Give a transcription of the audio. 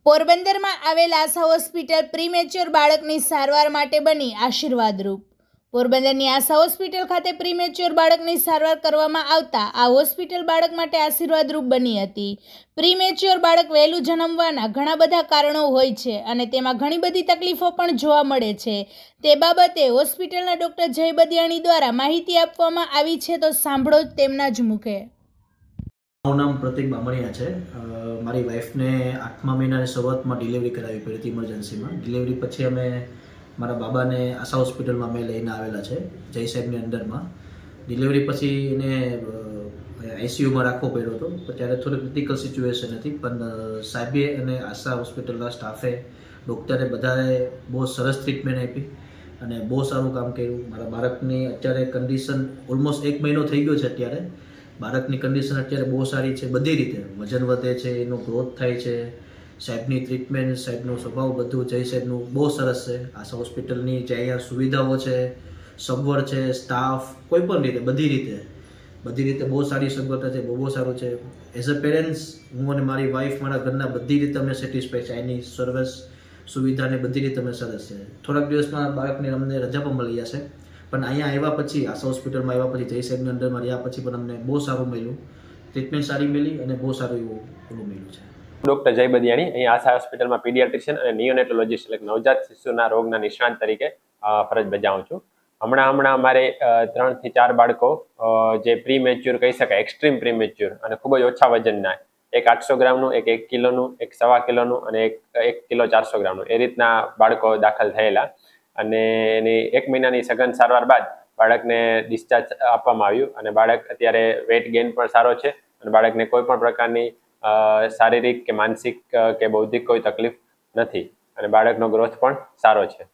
પોરબંદરમાં આવેલ આશા hospital premature બાળકની સારવાર માટે બની આશીર્વાદરૂપ. પોરબંદરની આશા હોસ્પિટલ ખાતે પ્રીમેચ્યોર બાળકની સારવાર કરવામાં આવતા આ હોસ્પિટલ બાળક માટે આશીર્વાદરૂપ બની હતી. પ્રીમેચ્યોર બાળક વહેલું જન્મવાના ઘણા બધા કારણો હોય છે અને તેમાં ઘણી બધી તકલીફો પણ જોવા મળે છે. તે બાબતે હોસ્પિટલના ડૉક્ટર જય બદિયાણી દ્વારા માહિતી આપવામાં આવી છે, તો સાંભળો તેમના જ મુખે. મારું નામ પ્રતિક બામણીયા છે. મારી વાઈફને 8મા મહિનાની શરૂઆતમાં ડિલિવરી કરાવી પડી હતી ઇમરજન્સીમાં. ડિલિવરી પછી અમે મારા બાબાને આશા હોસ્પિટલમાં મેં લઈને આવેલા છે, જય સાહેબની અંડરમાં. ડિલિવરી પછી એને આઈસીયુમાં રાખવો પડ્યો હતો, ત્યારે થોડી ક્રિટિકલ સિચ્યુએશન હતી, પણ સાહેબે અને આશા હોસ્પિટલના સ્ટાફે, ડૉક્ટરે બધાએ બહુ સરસ ટ્રીટમેન્ટ આપી અને બહુ સારું કામ કર્યું. મારા બાળકની અત્યારે કન્ડિશન ઓલમોસ્ટ 1 મહિનો થઈ ગયો છે. અત્યારે બાળકની કન્ડિશન અત્યારે બહુ સારી છે, બધી રીતે વજન વધે છે, એનો ગ્રોથ થાય છે. સાહેબની ટ્રીટમેન્ટ, સાહેબનો સ્વભાવ, બધું જય સાહેબનું બહુ સરસ છે. આશા હોસ્પિટલની જે અહીંયા સુવિધાઓ છે, સગવડ છે, સ્ટાફ, કોઈ પણ રીતે બધી રીતે બહુ સારી સગવડતા છે, બહુ સારું છે. એઝ અ પેરેન્ટ્સ હું અને મારી વાઈફ, મારા ઘરના બધી રીતે અમે સેટિસ્ફાઈ છે. એની સર્વિસ, સુવિધાને બધી રીતે અમે સરસ છે. થોડાક દિવસમાં બાળકને અમને રજા પણ મળી જશે, પણ અહીંયા આવ્યા પછી, આશા હોસ્પિટલમાં આવ્યા પછી, જય સાહેબની અંડરમાં રહ્યા પછી પણ અમને બહુ સારું મળ્યું, ટ્રીટમેન્ટ સારી મળી અને બહુ સારું એવું મળ્યું છે. ડૉક્ટર જય બદિયાણી અહીંયા આશા હોસ્પિટલમાં પીડિયાટ્રિશિયન અને નિયોનેટોલોજીસ્ટ એટલે નવજાત શિશુના રોગના નિષ્ણાંત તરીકે ફરજ બજાવું છું. હમણાં અમારે 3 થી 4 બાળકો જે પ્રી મેચ્યોર કહી શકાય, એક્સ્ટ્રીમ પ્રી મેચ્યોર અને ખૂબ જ ઓછા વજનના, એક 800 ગ્રામનું, એક 1 કિલોનું, એક 1.25 કિલોનું અને એક 1 કિલો 400 ગ્રામનું, એ રીતના બાળકો દાખલ થયેલા. અને એની 1 મહિનાની સઘન સારવાર બાદ બાળકને ડિસ્ચાર્જ આપવામાં આવ્યું અને બાળક અત્યારે વેઇટ ગેઇન પણ સારો છે અને બાળકને કોઈ પણ પ્રકારની શારીરિક કે માનસિક કે બૌદ્ધિક કોઈ તકલીફ નથી અને બાળકનો ગ્રોથ પણ સારો છે.